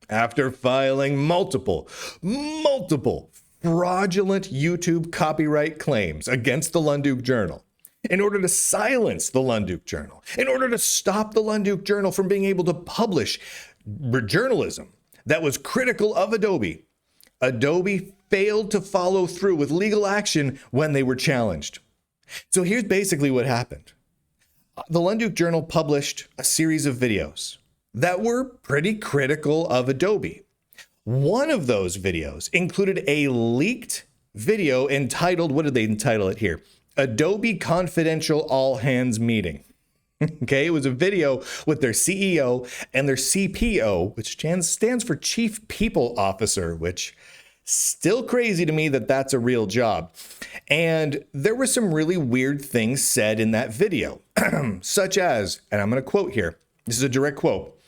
after filing multiple fraudulent YouTube copyright claims against the Lunduke Journal, in order to silence the Lunduke Journal, in order to stop the Lunduke Journal from being able to publish journalism that was critical of Adobe, Adobe failed to follow through with legal action when they were challenged. So here's basically what happened. The Lunduke Journal published a series of videos that were pretty critical of Adobe. One of those videos included a leaked video entitled, what did they entitle it here? Adobe Confidential All Hands Meeting. Okay, it was a video with their CEO and their CPO, which stands for Chief People Officer, which still crazy to me that that's a real job. And there were some really weird things said in that video, such as, and I'm going to quote here, this is a direct quote.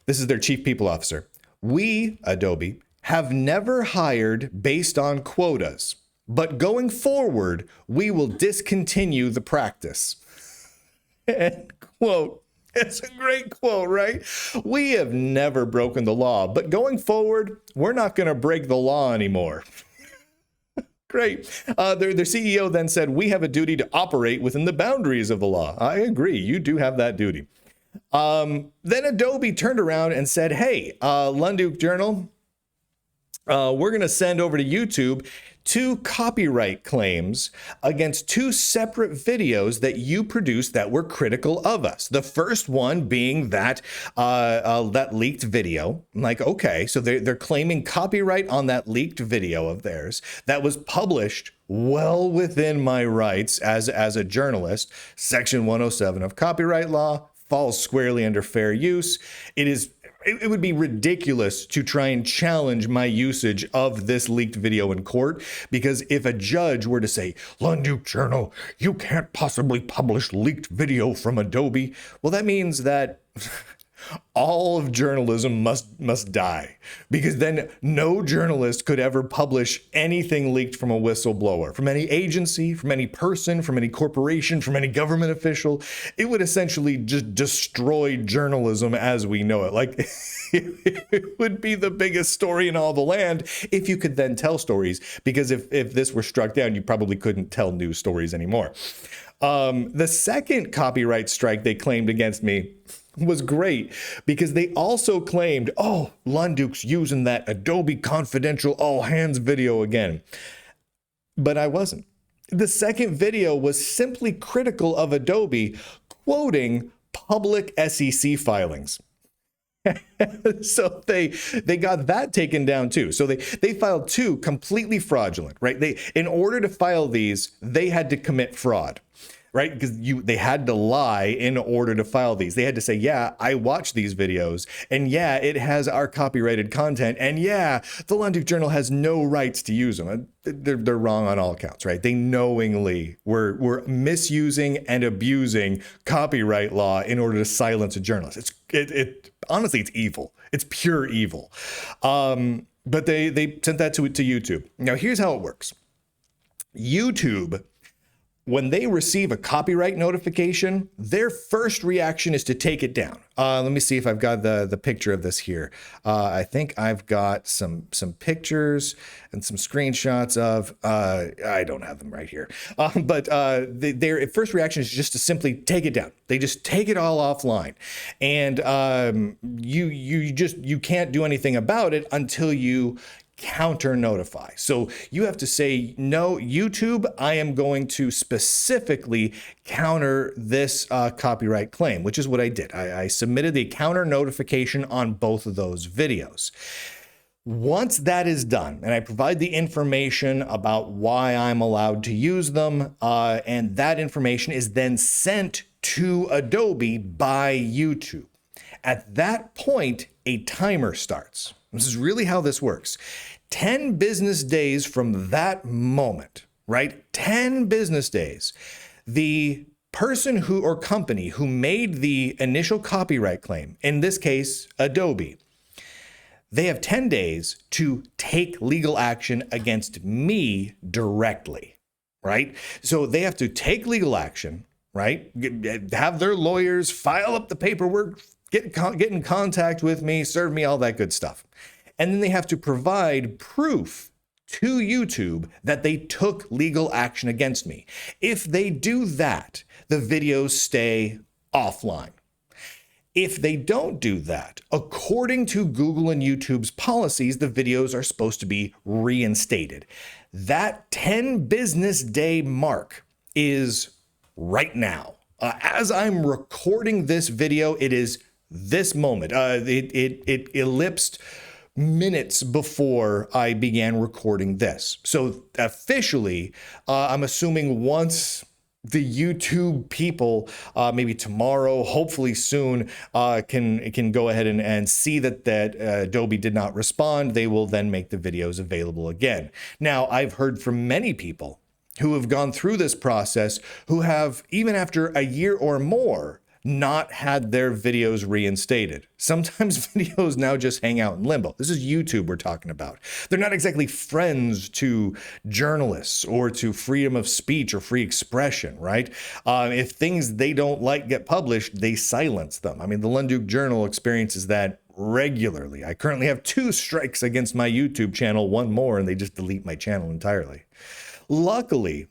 This is their Chief People Officer. "We, Adobe, have never hired based on quotas, but going forward, we will discontinue the practice." End quote. It's a great quote, right? We have never broken the law, but going forward, we're not going to break the law anymore. Great. Their CEO then said, "We have a duty to operate within the boundaries of the law." I agree. You do have that duty. Then Adobe turned around and said, "Hey, Lunduke Journal, we're going to send over to YouTube 2 copyright claims against 2 separate videos that you produced that were critical of us. The first one being that leaked video." I'm like, okay, so they're claiming copyright on that leaked video of theirs that was published well within my rights as a journalist. Section 107 of copyright law falls squarely under fair use. It would be ridiculous to try and challenge my usage of this leaked video in court, because if a judge were to say, "Lunduke Journal, you can't possibly publish leaked video from Adobe," well, that means that all of journalism must die, because then no journalist could ever publish anything leaked from a whistleblower, from any agency, from any person, from any corporation, from any government official. It would essentially just destroy journalism as we know it. Like, it would be the biggest story in all the land if you could then tell stories, because if this were struck down, you probably couldn't tell news stories anymore. The second copyright strike they claimed against me was great, because they also claimed, "Oh, Lunduke's using that Adobe Confidential All Hands video again." But I wasn't. The second video was simply critical of Adobe, quoting public SEC filings. So they got that taken down too. So they filed 2 completely fraudulent, right? In order to file these, they had to commit fraud, right? Because they had to lie in order to file these. They had to say, "Yeah, I watched these videos, and yeah, it has our copyrighted content, and yeah, the Lunduke Journal has no rights to use them." They're wrong on all accounts, right? They knowingly were misusing and abusing copyright law in order to silence a journalist. Honestly, it's evil. It's pure evil. But they sent that to YouTube. Now, here's how it works. YouTube, when they receive a copyright notification, their first reaction is to take it down. Let me see if I've got the picture of this here. I think I've got some pictures and some screenshots of, I don't have them right here. But their first reaction is just to simply take it down. They just take it all offline. And you can't do anything about it until you counter notify. So you have to say, "No, YouTube, I am going to specifically counter this copyright claim," which is what I did. I submitted the counter notification on both of those videos. Once that is done, and I provide the information about why I'm allowed to use them, and that information is then sent to Adobe by YouTube. At that point, a timer starts. This is really how this works. 10 business days from that moment, right? 10 business days. The person or company who made the initial copyright claim, in this case, Adobe, they have 10 days to take legal action against me directly, right? So they have to take legal action, right? Have their lawyers file up the paperwork, get in contact with me, serve me all that good stuff. And then they have to provide proof to YouTube that they took legal action against me. If they do that, the videos stay offline. If they don't do that, according to Google and YouTube's policies, the videos are supposed to be reinstated. That 10 business day mark is right now. As I'm recording this video, it is this moment. It ellipsed minutes before I began recording this. So officially, I'm assuming once the YouTube people, maybe tomorrow, hopefully soon, can go ahead and see that Adobe did not respond, they will then make the videos available again. Now, I've heard from many people who have gone through this process who have, even after a year or more, not had their videos reinstated. Sometimes videos now just hang out in limbo. This is YouTube we're talking about. They're not exactly friends to journalists or to freedom of speech or free expression, right? If things they don't like get published, they silence them. I mean, the Lunduke Journal experiences that regularly. I currently have 2 strikes against my YouTube channel, 1 more, and they just delete my channel entirely. Luckily,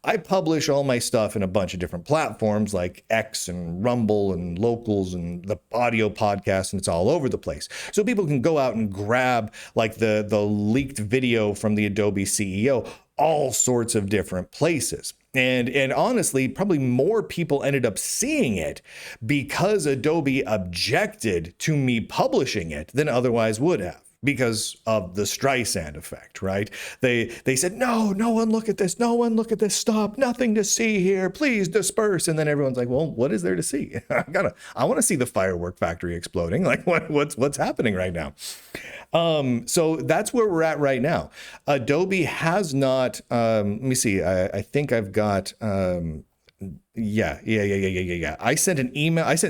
I publish all my stuff in a bunch of different platforms like X and Rumble and Locals and the audio podcast, and it's all over the place. So people can go out and grab like the leaked video from the Adobe CEO, all sorts of different places. And honestly, probably more people ended up seeing it because Adobe objected to me publishing it than otherwise would have, because of the Streisand effect, right? They said, no one look at this, stop, nothing to see here, please disperse. And then everyone's like, well, what is there to see? I want to see the firework factory exploding. Like what's happening right now? So that's where we're at right now. Adobe has not, let me see, I think I've got, Yeah. I sent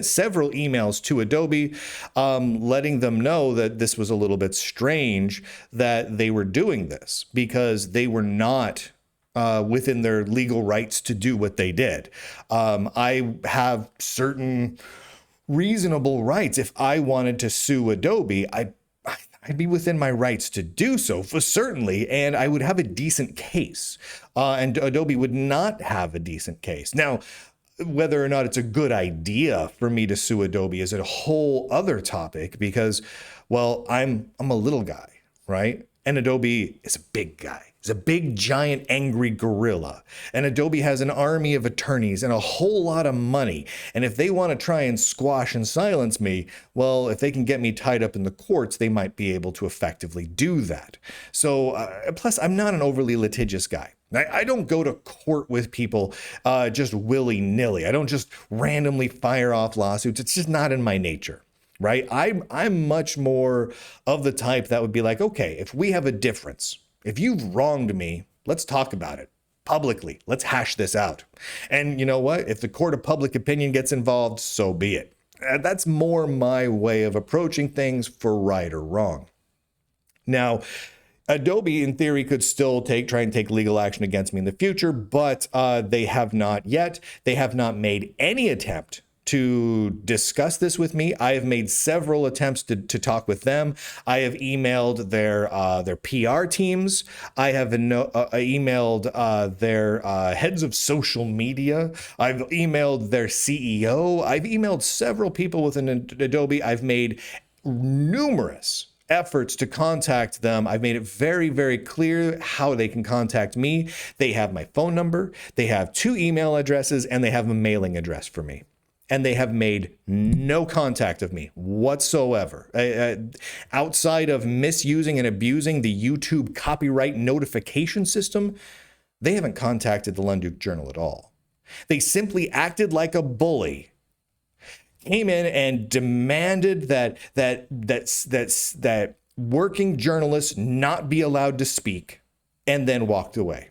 several emails to Adobe, letting them know that this was a little bit strange that they were doing this, because they were not within their legal rights to do what they did. I have certain reasonable rights. If I wanted to sue Adobe, I'd be within my rights to do so, for certainly, and I would have a decent case. And Adobe would not have a decent case. Now, whether or not it's a good idea for me to sue Adobe is a whole other topic, because, well, I'm a little guy, right? And Adobe is a big guy. He's a big, giant, angry gorilla. And Adobe has an army of attorneys and a whole lot of money. And if they want to try and squash and silence me, well, if they can get me tied up in the courts, they might be able to effectively do that. So, plus, I'm not an overly litigious guy. I don't go to court with people just willy-nilly. I don't just randomly fire off lawsuits. It's just not in my nature. Right? I'm much more of the type that would be like, okay, if we have a difference, if you've wronged me, let's talk about it publicly. Let's hash this out. And you know what? If the court of public opinion gets involved, so be it. That's more my way of approaching things, for right or wrong. Now, Adobe, in theory, could still try and take legal action against me in the future, but they have not yet. They have not made any attempt to discuss this with me. I have made several attempts to talk with them. I have emailed their PR teams. I have emailed their heads of social media. I've emailed their CEO. I've emailed several people within Adobe. I've made numerous efforts to contact them. I've made it very, very clear how they can contact me. They have my phone number. They have 2 email addresses, and they have a mailing address for me. And they have made no contact of me whatsoever. Outside of misusing and abusing the YouTube copyright notification system, they haven't contacted the Lunduke Journal at all. They simply acted like a bully, came in and demanded that working journalists not be allowed to speak, and then walked away.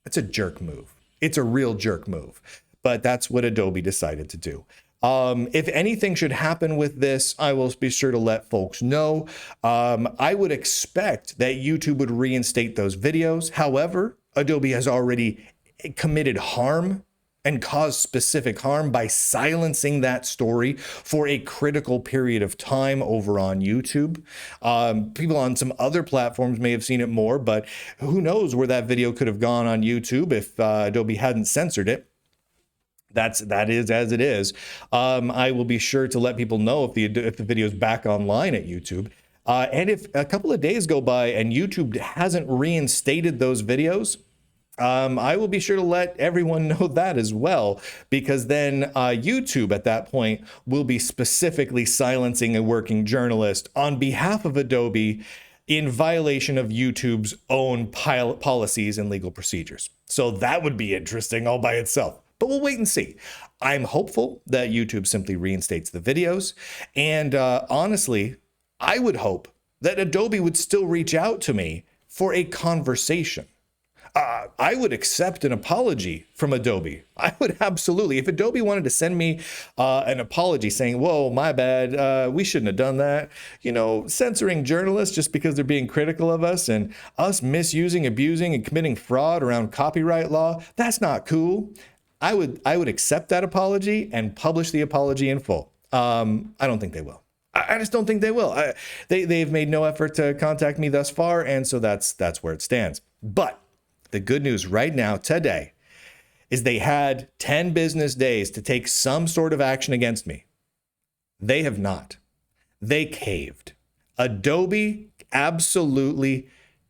It's a jerk move. It's a real jerk move. But that's what Adobe decided to do. If anything should happen with this, I will be sure to let folks know. I would expect that YouTube would reinstate those videos. However, Adobe has already committed harm and cause specific harm by silencing that story for a critical period of time over on YouTube. People on some other platforms may have seen it more, but who knows where that video could have gone on YouTube if Adobe hadn't censored it. That is as it is. I will be sure to let people know if the video is back online at YouTube. And if a couple of days go by and YouTube hasn't reinstated those videos, I will be sure to let everyone know that as well, because then YouTube at that point will be specifically silencing a working journalist on behalf of Adobe in violation of YouTube's own policies and legal procedures. So that would be interesting all by itself. But we'll wait and see. I'm hopeful that YouTube simply reinstates the videos. And honestly, I would hope that Adobe would still reach out to me for a conversation. I would accept an apology from Adobe. I would absolutely. If Adobe wanted to send me an apology saying, whoa, my bad, we shouldn't have done that. You know, censoring journalists just because they're being critical of us and us misusing, abusing, and committing fraud around copyright law, that's not cool. I would accept that apology and publish the apology in full. I don't think they will. I just don't think they will. They've made no effort to contact me thus far, and so that's where it stands. But the good news right now, today, is they had 10 business days to take some sort of action against me. They have not. They caved. Adobe absolutely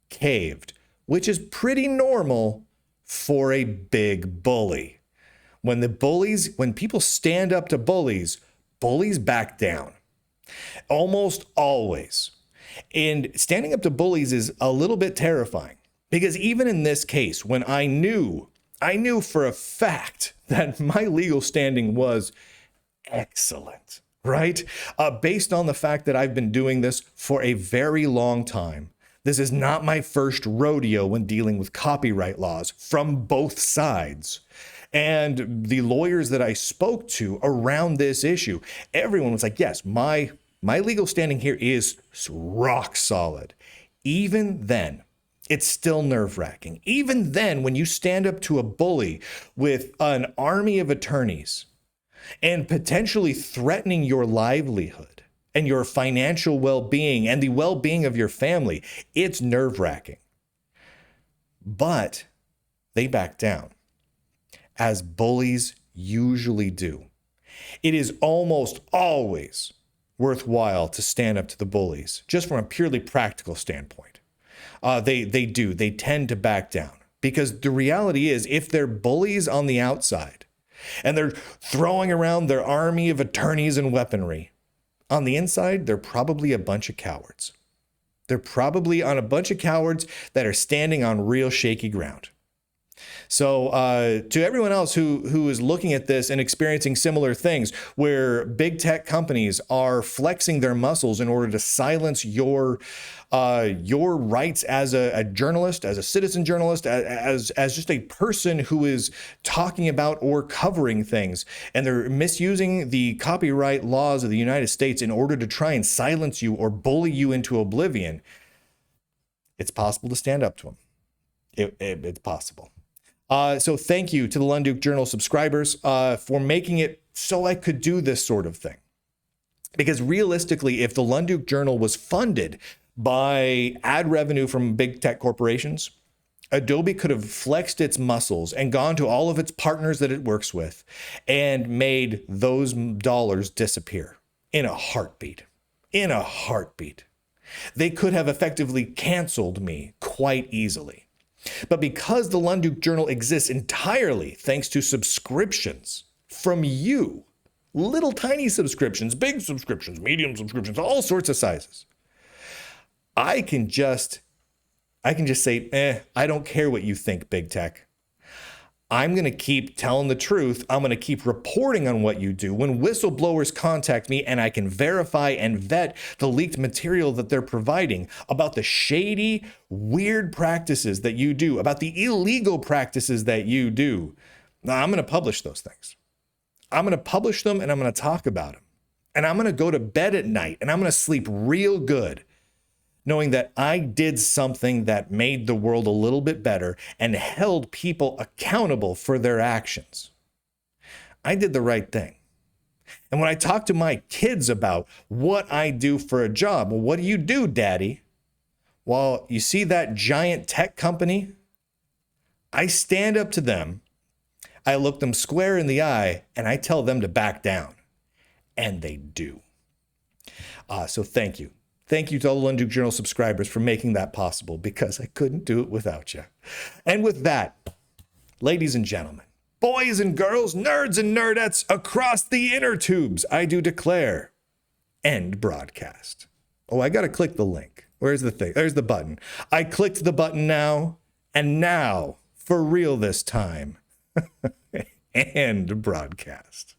caved, which is pretty normal for a big bully. When people stand up to bullies, bullies back down. Almost always. And standing up to bullies is a little bit terrifying. Because even in this case, when I knew for a fact that my legal standing was excellent, right? Based on the fact that I've been doing this for a very long time. This is not my first rodeo when dealing with copyright laws from both sides. And the lawyers that I spoke to around this issue, everyone was like, yes, my legal standing here is rock solid. Even then, it's still nerve-wracking. Even then, when you stand up to a bully with an army of attorneys and potentially threatening your livelihood and your financial well-being and the well-being of your family, it's nerve-wracking. But they back down, as bullies usually do. It is almost always worthwhile to stand up to the bullies, just from a purely practical standpoint. They tend to back down, because the reality is, if they're bullies on the outside and they're throwing around their army of attorneys and weaponry, on the inside, they're probably a bunch of cowards. They're probably on a bunch of cowards that are standing on real shaky ground. So to everyone else who is looking at this and experiencing similar things, where big tech companies are flexing their muscles in order to silence your rights as a journalist, as a citizen journalist, as just a person who is talking about or covering things, and they're misusing the copyright laws of the United States in order to try and silence you or bully you into oblivion, it's possible to stand up to them. It's possible. So thank you to the Lunduke Journal subscribers for making it so I could do this sort of thing. Because realistically, if the Lunduke Journal was funded by ad revenue from big tech corporations, Adobe could have flexed its muscles and gone to all of its partners that it works with and made those dollars disappear in a heartbeat. In a heartbeat. They could have effectively canceled me quite easily. But because the Lunduke Journal exists entirely thanks to subscriptions from you, little tiny subscriptions, big subscriptions, medium subscriptions, all sorts of sizes, I can just say, I don't care what you think, big tech. I'm going to keep telling the truth. I'm going to keep reporting on what you do. When whistleblowers contact me and I can verify and vet the leaked material that they're providing about the shady, weird practices that you do, about the illegal practices that you do, I'm going to publish those things. I'm going to publish them and I'm going to talk about them. And I'm going to go to bed at night and I'm going to sleep real good, knowing that I did something that made the world a little bit better and held people accountable for their actions. I did the right thing. And when I talk to my kids about what I do for a job, well, what do you do, Daddy? Well, you see that giant tech company? I stand up to them, I look them square in the eye, and I tell them to back down. And they do. So thank you. Thank you to all the Lunduke Journal subscribers for making that possible, because I couldn't do it without you. And with that, ladies and gentlemen, boys and girls, nerds and nerdettes across the inner tubes, I do declare, end broadcast. Oh, I got to click the link. Where's the thing? There's the button. I clicked the button now, and now, for real this time, end broadcast.